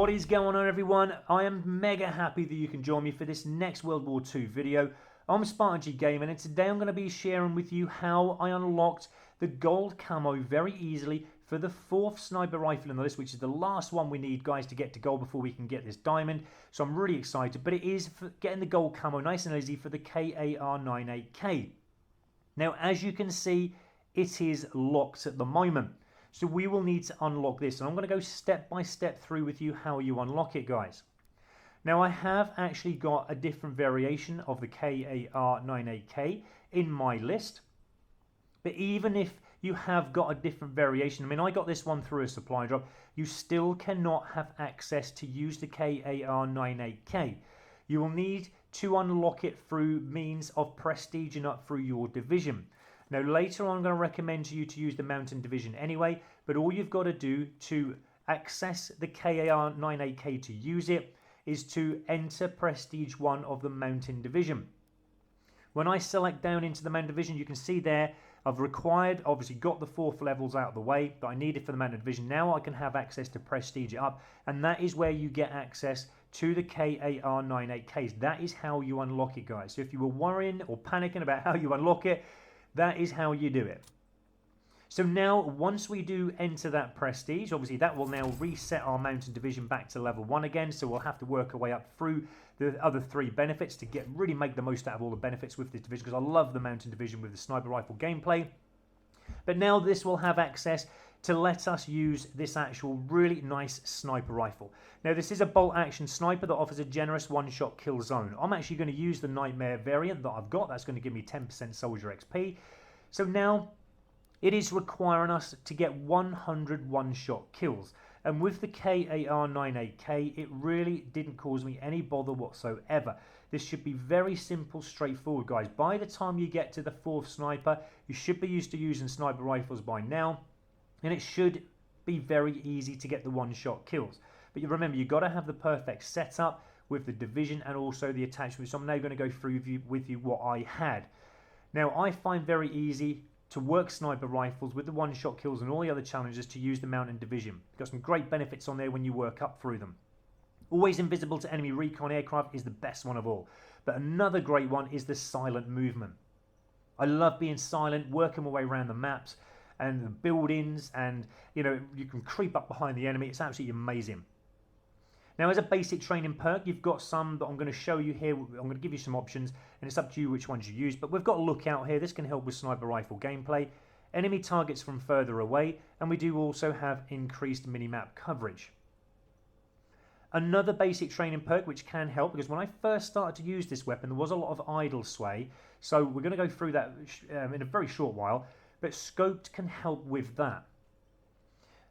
What is going on, everyone? I am mega happy that you can join me for this next World War II video. I'm Spartan G Gaming, and today I'm going to be sharing with you how I unlocked the gold camo very easily for the 4th sniper rifle in the list, which is the last one we need, guys, to get to gold before we can get this diamond. So I'm really excited, but it is for getting the gold camo nice and easy for the KAR98K. Now, as you can see, it is locked at the moment. So we will need to unlock this, and I'm going to go step by step through with you how you unlock it, guys. Now, I have actually got a different variation of the KAR98K in my list, but even if you have got a different variation, I mean, I got this one through a supply drop, you still cannot have access to use the KAR98K. You will need to unlock it through means of prestiging up through your division. Now, later on, I'm going to recommend to you to use the mountain division anyway, but all you've got to do to access the KAR98K to use it is to enter Prestige 1 of the mountain division. When I select down into the mountain division, you can see there I've obviously got the 4th levels out of the way that I needed for the mountain division. Now I can have access to prestige it up, and that is where you get access to the KAR98Ks. That is how you unlock it, guys. So if you were worrying or panicking about how you unlock it, that is how you do it. So now, once we do enter that prestige, obviously that will now reset our mountain division back to level 1 again. So we'll have to work our way up through the other 3 benefits to really make the most out of all the benefits with this division, because I love the mountain division with the sniper rifle gameplay. But now this will have access to let us use this actual really nice sniper rifle. Now, this is a bolt action sniper that offers a generous one-shot kill zone. I'm actually going to use the Nightmare variant that I've got. That's going to give me 10% soldier XP. So now it is requiring us to get 100 one-shot kills. And with the KAR98K, it really didn't cause me any bother whatsoever. This should be very simple, straightforward, guys. By the time you get to the 4th sniper, you should be used to using sniper rifles by now, and it should be very easy to get the one-shot kills. But you remember, you've got to have the perfect setup with the division and also the attachments. So I'm now going to go through with you what I had. Now, I find very easy to work sniper rifles with the one-shot kills and all the other challenges to use the mountain division. You've got some great benefits on there when you work up through them. Always invisible to enemy recon aircraft is the best one of all. But another great one is the silent movement. I love being silent, working my way around the maps and the buildings, and you know, you can creep up behind the enemy. It's absolutely amazing. Now, as a basic training perk, you've got some that I'm going to show you here. I'm going to give you some options, and it's up to you which ones you use. But we've got a lookout here. This can help with sniper rifle gameplay, enemy targets from further away, and we do also have increased minimap coverage. Another basic training perk which can help, because when I first started to use this weapon, there was a lot of idle sway. So we're going to go through that in a very short while. But scoped can help with that.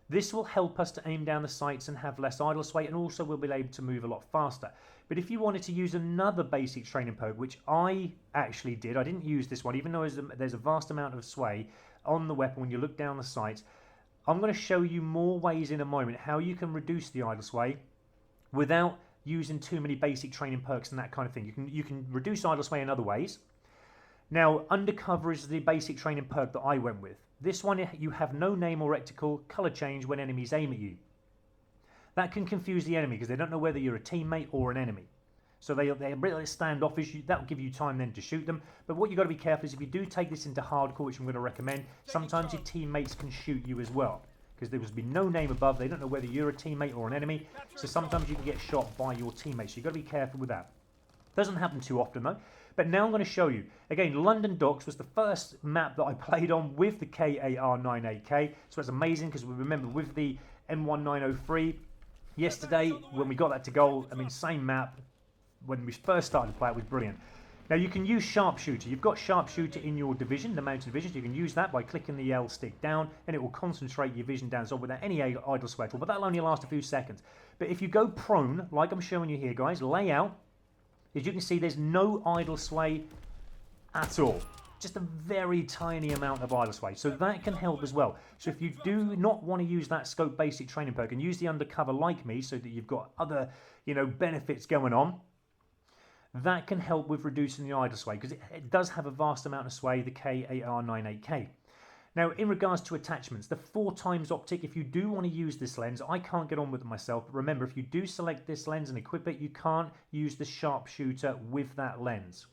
This will help us to aim down the sights and have less idle sway, and also we'll be able to move a lot faster. But if you wanted to use another basic training perk, which I actually did, I didn't use this one, even though there's a vast amount of sway on the weapon when you look down the sights. I'm going to show you more ways in a moment how you can reduce the idle sway without using too many basic training perks and that kind of thing. You can reduce idle sway in other ways. Now, undercover is the basic training perk that I went with. This one, you have no name or reticle color change when enemies aim at you. That can confuse the enemy because they don't know whether you're a teammate or an enemy. So they're really standoffish. That will give you time then to shoot them. But what you've got to be careful is if you do take this into hardcore, which I'm going to recommend, sometimes your teammates can shoot you as well, because there will be no name above. They don't know whether you're a teammate or an enemy. So sometimes you can get shot by your teammates. So you've got to be careful with that. Doesn't happen too often though. But now I'm going to show you. Again, London Docks was the first map that I played on with the KAR98K. So it's amazing because we remember with the M1903 yesterday when we got that to gold, I mean, same map. When we first started to play, it was brilliant. Now you can use sharpshooter. You've got sharpshooter in your division, the mountain division. So you can use that by clicking the L stick down, and it will concentrate your vision down so without any idle sway at all. But that'll only last a few seconds. But if you go prone, like I'm showing you here, guys, lay out. As you can see, there's no idle sway at all. Just a very tiny amount of idle sway. So that can help as well. So if you do not want to use that scope basic training perk and use the undercover like me so that you've got other, benefits going on, that can help with reducing the idle sway because it does have a vast amount of sway, the KAR98K. Now, in regards to attachments, the 4x optic, if you do want to use this lens, I can't get on with it myself, but remember, if you do select this lens and equip it, you can't use the sharpshooter with that lens.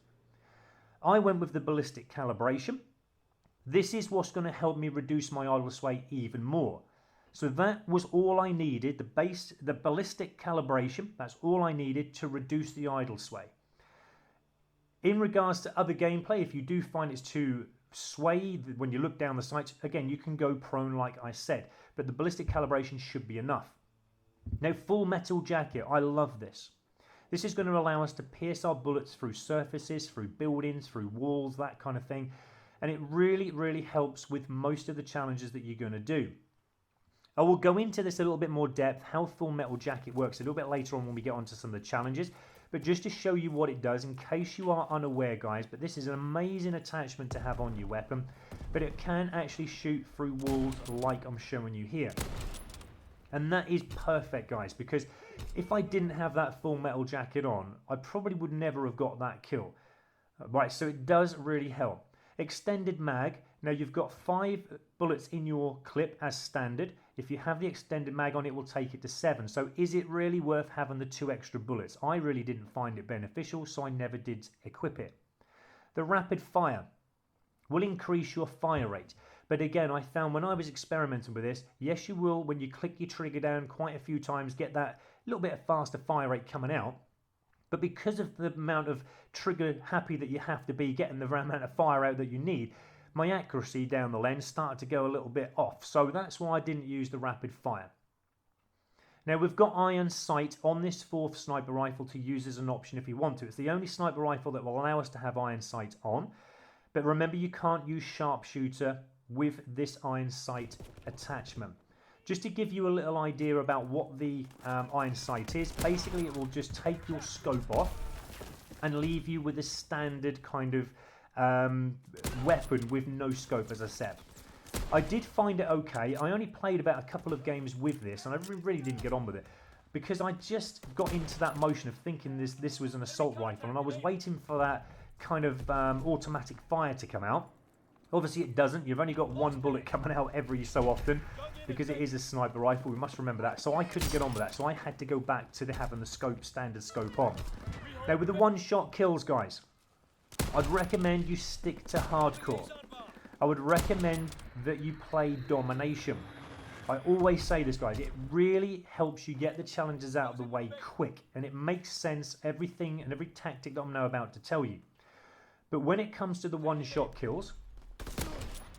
I went with the ballistic calibration. This is what's going to help me reduce my idle sway even more. So that was all I needed, the ballistic calibration, that's all I needed to reduce the idle sway. In regards to other gameplay, if you do find it's too sway when you look down the sights, again, you can go prone like I said, but the ballistic calibration should be enough. Now, full metal jacket, I love this. This is going to allow us to pierce our bullets through surfaces, through buildings, through walls, that kind of thing. And it really, really helps with most of the challenges that you're going to do. I will go into this a little bit more depth, how full metal jacket works a little bit later on when we get onto some of the challenges. But just to show you what it does, in case you are unaware, guys, but this is an amazing attachment to have on your weapon. But it can actually shoot through walls like I'm showing you here. And that is perfect, guys, because if I didn't have that full metal jacket on, I probably would never have got that kill. Right, so it does really help. Extended mag. Now you've got 5 bullets in your clip as standard. If you have the extended mag on, it will take it to 7. So is it really worth having the 2 extra bullets? I really didn't find it beneficial, so I never did equip it. The rapid fire will increase your fire rate. But again, I found when I was experimenting with this, yes, you will, when you click your trigger down quite a few times, get that little bit of faster fire rate coming out. But because of the amount of trigger happy that you have to be getting the amount of fire out that you need, my accuracy down the lens started to go a little bit off. So that's why I didn't use the rapid fire. Now we've got iron sight on this 4th sniper rifle to use as an option if you want to. It's the only sniper rifle that will allow us to have iron sight on. But remember, you can't use sharpshooter with this iron sight attachment. Just to give you a little idea about what the iron sight is, basically it will just take your scope off and leave you with a standard kind of weapon with no scope, as I said. I did find it okay. I only played about a couple of games with this and I really didn't get on with it because I just got into that motion of thinking this was an assault rifle and I was waiting for that kind of automatic fire to come out. Obviously it doesn't. You've only got 1 bullet coming out every so often because it is a sniper rifle. We must remember that. So I couldn't get on with that. So I had to go back to having the scope, standard scope on. Now with the one-shot kills, guys, I'd recommend you stick to hardcore. I would recommend that you play Domination. I always say this, guys, it really helps you get the challenges out of the way quick and it makes sense, everything and every tactic that I'm now about to tell you. But when it comes to the one-shot kills,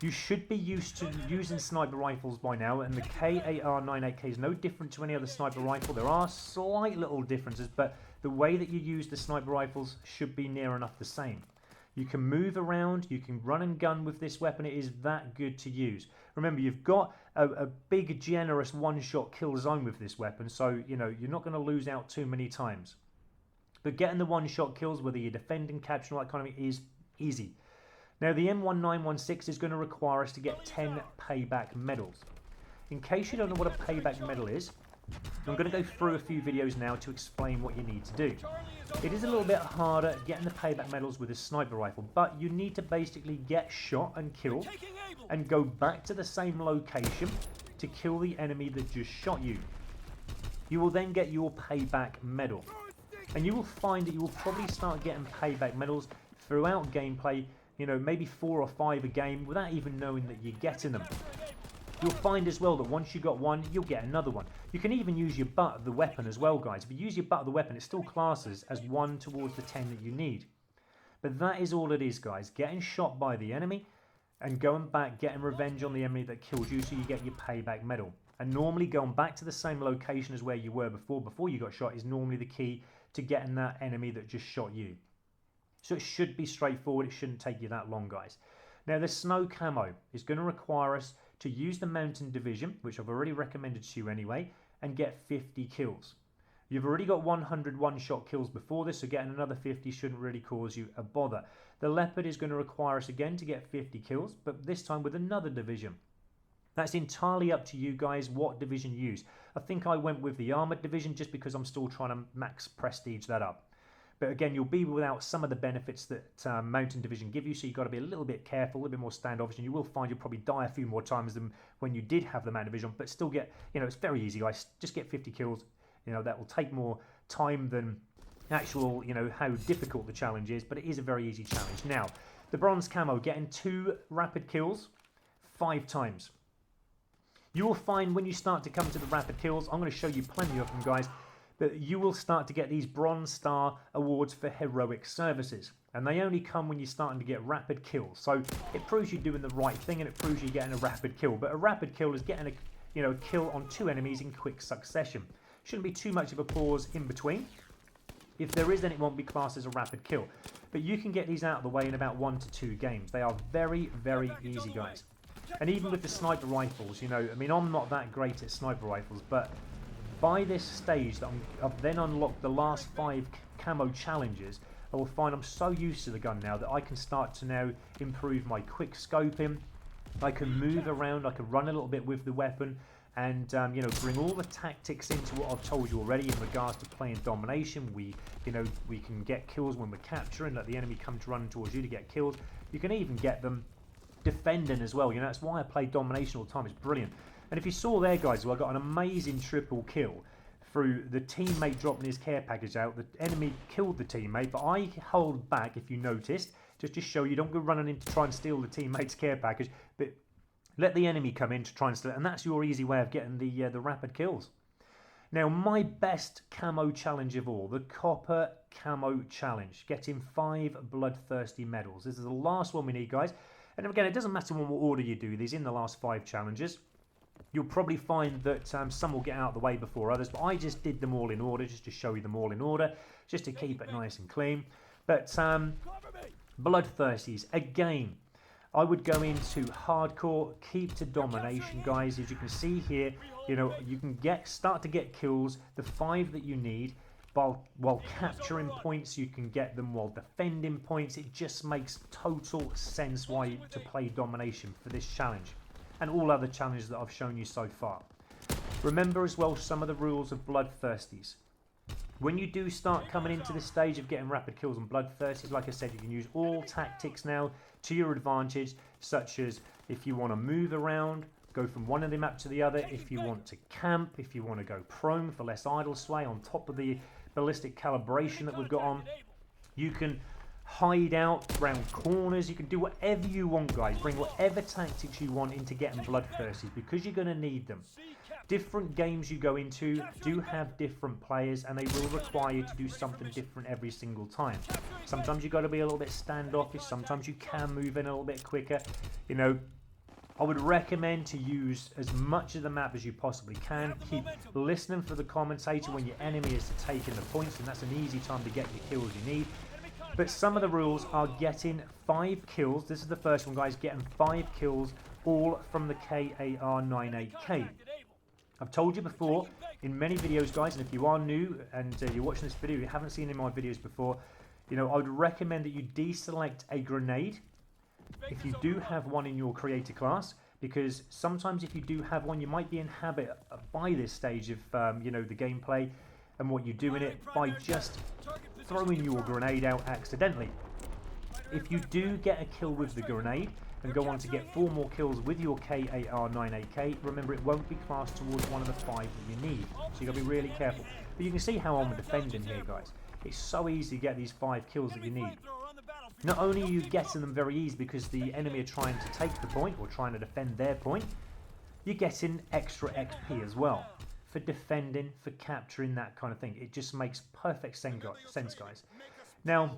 you should be used to using sniper rifles by now, and the KAR98K is no different to any other sniper rifle. There are slight little differences, but the way that you use the sniper rifles should be near enough the same. You can move around, you can run and gun with this weapon. It is that good to use. Remember, you've got a big, generous one-shot kill zone with this weapon, so you know you're not going to lose out too many times. But getting the one-shot kills, whether you defend and capture all that kind of thing, is easy. Now the M1916 is going to require us to get 10 payback medals. In case you don't know what a payback medal is, I'm going to go through a few videos now to explain what you need to do. It is a little bit harder getting the payback medals with a sniper rifle, but you need to basically get shot and killed and go back to the same location to kill the enemy that just shot you. You will then get your payback medal. And you will find that you will probably start getting payback medals throughout gameplay, you know, maybe 4 or 5 a game without even knowing that you're getting them. You'll find as well that once you got one, you'll get another one. You can even use your butt of the weapon as well, guys. If you use your butt of the weapon, it still classes as 1 towards the 10 that you need. But that is all it is, guys. Getting shot by the enemy and going back, getting revenge on the enemy that killed you so you get your payback medal. And normally going back to the same location as where you were before you got shot is normally the key to getting that enemy that just shot you. So it should be straightforward. It shouldn't take you that long, guys. Now the snow camo is going to require us to use the mountain division, which I've already recommended to you anyway, and get 50 kills. You've already got 100 one-shot kills before this, so getting another 50 shouldn't really cause you a bother. The leopard is going to require us again to get 50 kills, but this time with another division. That's entirely up to you guys what division you use. I think I went with the armored division just because I'm still trying to max prestige that up. But again, you'll be without some of the benefits that Mountain Division give you, so you've got to be a little bit careful, a little bit more standoffish, and you will find you'll probably die a few more times than when you did have the Mountain Division, but still get, it's very easy, guys. Just get 50 kills. That will take more time than actual, how difficult the challenge is, but it is a very easy challenge. Now, the bronze camo, getting 2 rapid kills 5 times. You will find when you start to come to the rapid kills, I'm going to show you plenty of them, guys, that you will start to get these bronze star awards for heroic services, and they only come when you're starting to get rapid kills. So it proves you're doing the right thing, and it proves you're getting a rapid kill. But a rapid kill is getting a kill on 2 enemies in quick succession. Shouldn't be too much of a pause in between. If there is, then it won't be classed as a rapid kill. But you can get these out of the way in about 1 to 2 games. They are very, very easy, guys. And even with the sniper rifles, I'm not that great at sniper rifles, but by this stage that I've then unlocked the last 5 camo challenges, I will find I'm so used to the gun now that I can start to now improve my quick scoping. I can move around, I can run a little bit with the weapon, and bring all the tactics into what I've told you already in regards to playing Domination. We can get kills when we're capturing, let the enemy come to run towards you to get kills. You can even get them defending as well. That's why I play Domination all the time. It's brilliant. And if you saw there, guys, I got an amazing triple kill through the teammate dropping his care package out. The enemy killed the teammate, but I hold back, if you noticed, just to show you, don't go running in to try and steal the teammate's care package, but let the enemy come in to try and steal it, and that's your easy way of getting the rapid kills. Now, my best camo challenge of all, the Copper Camo Challenge, getting 5 bloodthirsty medals. This is the last one we need, guys. And again, it doesn't matter what order you do these in the last 5 challenges. You'll probably find that some will get out of the way before others, but I just did them all in order, just to show you them all in order, just to keep it nice and clean. But bloodthirsties, again, I would go into hardcore, keep to domination, guys. As you can see here, you can start to get kills, the 5 that you need, while capturing points. You can get them while defending points. It just makes total sense why to play Domination for this challenge and all other challenges that I've shown you so far. Remember as well some of the rules of bloodthirsties. When you do start coming into the stage of getting rapid kills on bloodthirsties, like I said, you can use all tactics now to your advantage, such as if you want to move around, go from one of the map to the other, if you want to camp, if you want to go prone for less idle sway on top of the ballistic calibration that we've got on. You can hide out around corners, you can do whatever you want, guys. Bring whatever tactics you want into getting bloodthirsty, because you're going to need them. Different games you go into do have different players, and they will require you to do something different every single time. Sometimes you've got to be a little bit standoffish, sometimes you can move in a little bit quicker. I would recommend to use as much of the map as you possibly can. Keep listening for the commentator when your enemy is taking the points, and that's an easy time to get the kills you need. But some of the rules are getting 5 kills. This is the first one, guys, getting 5 kills, all from the KAR98K. I've told you before in many videos, guys, and if you are new and you're watching this video, you haven't seen any of my videos before, I would recommend that you deselect a grenade if you do have one in your creator class, because sometimes if you do have one, you might be in habit by this stage of the gameplay and what you do in it by just throwing your grenade out accidentally. If you do get a kill with the grenade and go on to get 4 more kills with your KAR98K, remember it won't be classed towards one of the 5 that you need, so you've got to be really careful. But you can see how I'm defending here, guys. It's so easy to get these 5 kills that you need. Not only are you getting them very easy because the enemy are trying to take the point or trying to defend their point, you're getting extra XP as well for defending, for capturing, that kind of thing. It just makes perfect sense, guys. Now,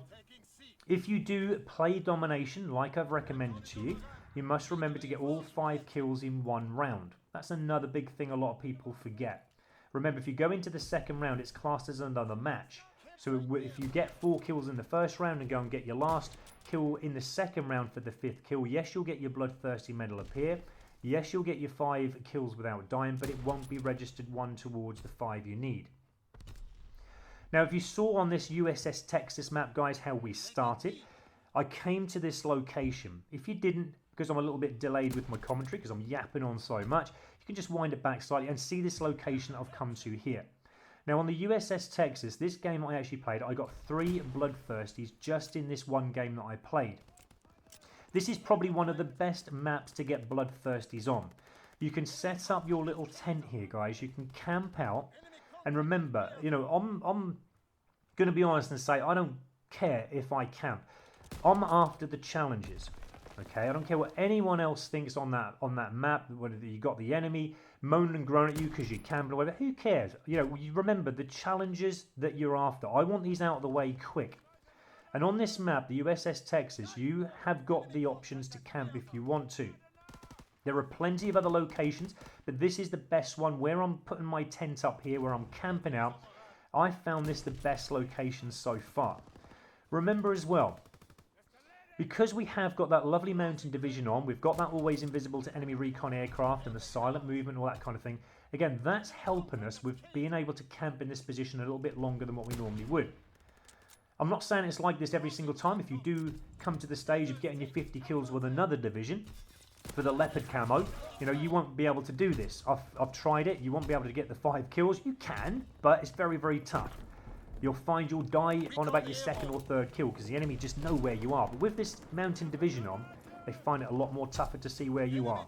if you do play Domination like I've recommended to you, you must remember to get all 5 kills in 1 round. That's another big thing a lot of people forget. Remember, if you go into the second round, it's classed as another match. So if you get 4 kills in the first round and go and get your last kill in the second round for the 5th kill, yes, you'll get your bloodthirsty medal up here. Yes, you'll get your 5 kills without dying, but it won't be registered 1 towards the 5 you need. Now, if you saw on this USS Texas map, guys, how we started, I came to this location. If you didn't, because I'm a little bit delayed with my commentary, because I'm yapping on so much, you can just wind it back slightly and see this location I've come to here. Now on the USS Texas, this game I actually played, I got 3 bloodthirsties just in this one game that I played. This is probably one of the best maps to get bloodthirsties on. You can set up your little tent here, guys. You can camp out. And remember, you know, I'm going to be honest and say I don't care if I camp. I'm after the challenges. Okay, I don't care what anyone else thinks on that map, whether you got the enemy moaning and groaning at you because you camped or whatever. Who cares? You know, you remember the challenges that you're after. I want these out of the way quick. And on this map, the USS Texas, you have got the options to camp if you want to. There are plenty of other locations, but this is the best one where I'm putting my tent up here, where I'm camping out. I found this the best location so far. Remember as well, because we have got that lovely mountain division on, we've got that always invisible to enemy recon aircraft and the silent movement and all that kind of thing. Again, that's helping us with being able to camp in this position a little bit longer than what we normally would. I'm not saying it's like this every single time. If you do come to the stage of getting your 50 kills with another division, for the leopard camo, you know, you won't be able to do this. I've tried it. You won't be able to get the 5 kills. You can, but it's very, very tough. You'll find you'll die on about your 2nd or 3rd kill because the enemy just know where you are. But with this mountain division on, they find it a lot more tougher to see where you are.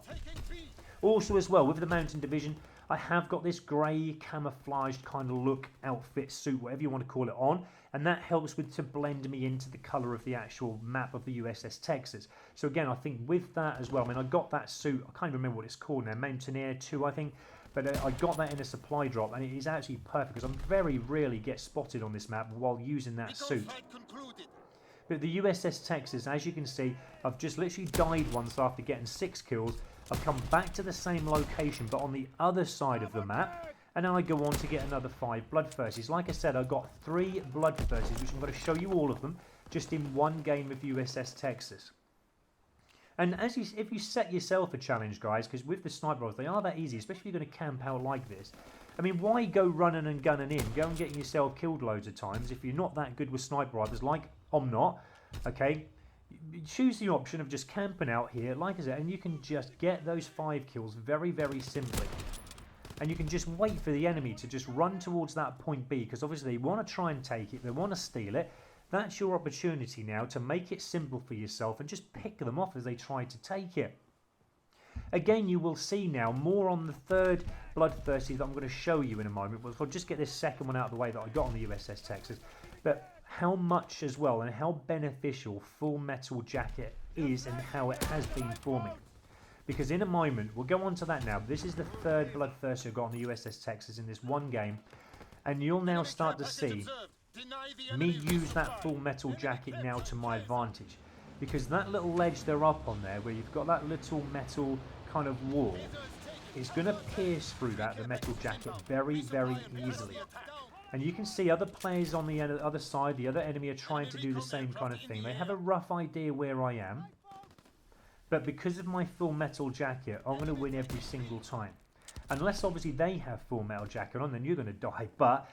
Also as well, with the mountain division, I have got this grey camouflaged kind of look, outfit, suit, whatever you want to call it on, and that helps with to blend me into the colour of the actual map of the USS Texas. So again, I think with that as well, I mean, I got that suit, I can't remember what it's called now, Mountaineer 2 I think, but I got that in a supply drop, and it is actually perfect because I very rarely get spotted on this map while using that suit. But the USS Texas, as you can see, I've just literally died once after getting 6 kills. I've come back to the same location, but on the other side of the map, and then I go on to get another 5 bloodthirsties. Like I said, I got 3 bloodthirsties, which I'm going to show you all of them, just in one game of USS Texas. And if you set yourself a challenge, guys, because with the sniper rifles, they are that easy, especially if you're going to camp out like this. I mean, why go running and gunning in? Go and getting yourself killed loads of times if you're not that good with sniper rifles, like I'm not, okay? Choose the option of just camping out here, like I said, and you can just get those 5 kills very, very simply. And you can just wait for the enemy to just run towards that point B, because obviously they want to try and take it, they want to steal it. That's your opportunity now to make it simple for yourself and just pick them off as they try to take it. Again, you will see now more on the 3rd bloodthirsty that I'm going to show you in a moment. But I'll just get this 2nd one out of the way that I got on the USS Texas. But how much as well and how beneficial Full Metal Jacket is and how it has been for me. Because in a moment, we'll go on to that now. This is the 3rd bloodthirsty I got on the USS Texas in this one game. And you'll now start to see me use that Full Metal Jacket now to my advantage. Because that little ledge they're up on there, where you've got that little metal kind of wall, is going to pierce through that, the metal jacket, very, very easily. And you can see other players on the other side, the other enemy, are trying to do the same kind of thing. They have a rough idea where I am. But because of my Full Metal Jacket, I'm going to win every single time. Unless, obviously, they have Full Metal Jacket on, then you're going to die. But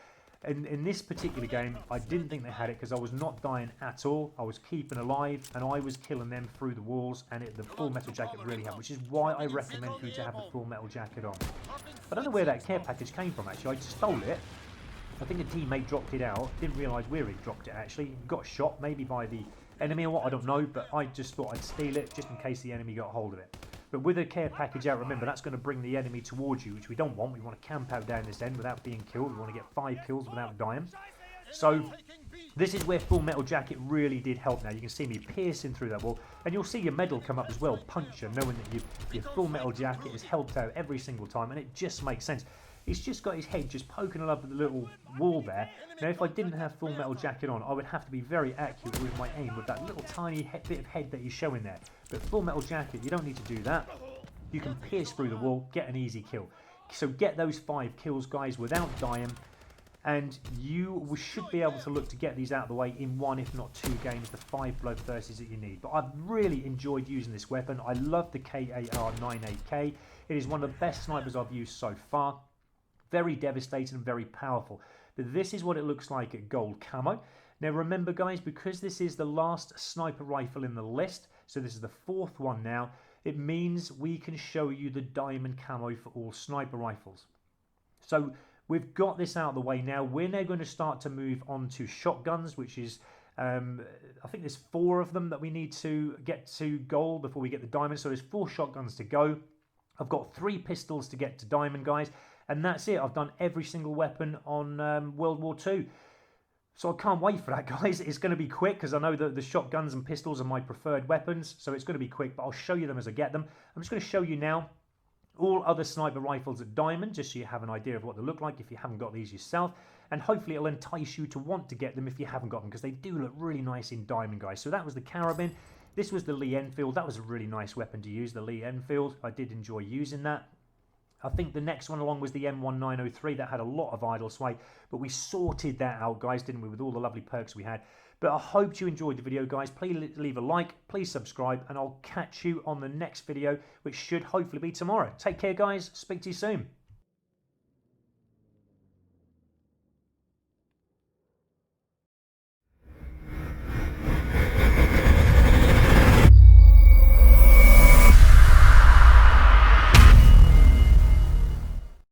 in this particular game, I didn't think they had it because I was not dying at all. I was keeping alive, and I was killing them through the walls, and the Full Metal Jacket really helped, which is why I recommend for you to have the Full Metal Jacket on. I don't know where that care package came from, actually. I stole it. I think a teammate dropped it out. Didn't realise where he dropped it, actually. Got shot, maybe by the enemy or what, I don't know, but I just thought I'd steal it just in case the enemy got hold of it. But with a care package out, remember, that's going to bring the enemy towards you, which we don't want. We want to camp out down this end without being killed. We want to get 5 kills without dying. So this is where Full Metal Jacket really did help now. You can see me piercing through that wall. And you'll see your medal come up as well, Puncher, knowing that your Full Metal Jacket has helped out every single time. And it just makes sense. He's just got his head just poking above the little wall there. Now, if I didn't have Full Metal Jacket on, I would have to be very accurate with my aim with that little tiny bit of head that he's showing there. But Full Metal Jacket, you don't need to do that. You can pierce through the wall, get an easy kill. So get those 5 kills, guys, without dying. And you should be able to look to get these out of the way in 1, if not 2 games, the 5 bloodthirsties that you need. But I've really enjoyed using this weapon. I love the KAR98K. It is one of the best snipers I've used so far. Very devastating and very powerful. But this is what it looks like at gold camo. Now remember, guys, because this is the last sniper rifle in the list, so this is the 4th one now, it means we can show you the diamond camo for all sniper rifles. So we've got this out of the way now. We're now going to start to move on to shotguns, which is, I think there's 4 of them that we need to get to gold before we get the diamond. So there's 4 shotguns to go. I've got 3 pistols to get to diamond, guys. And that's it. I've done every single weapon on World War II. So I can't wait for that, guys. It's going to be quick because I know that the shotguns and pistols are my preferred weapons. So it's going to be quick, but I'll show you them as I get them. I'm just going to show you now all other sniper rifles at diamond, just so you have an idea of what they look like if you haven't got these yourself. And hopefully it'll entice you to want to get them if you haven't got them, because they do look really nice in diamond, guys. So that was the carabine. This was the Lee Enfield. That was a really nice weapon to use, the Lee Enfield. I did enjoy using that. I think the next one along was the M1903. That had a lot of idle sway, but we sorted that out, guys, didn't we, with all the lovely perks we had. But I hope you enjoyed the video, guys. Please leave a like, please subscribe, and I'll catch you on the next video, which should hopefully be tomorrow. Take care, guys. Speak to you soon.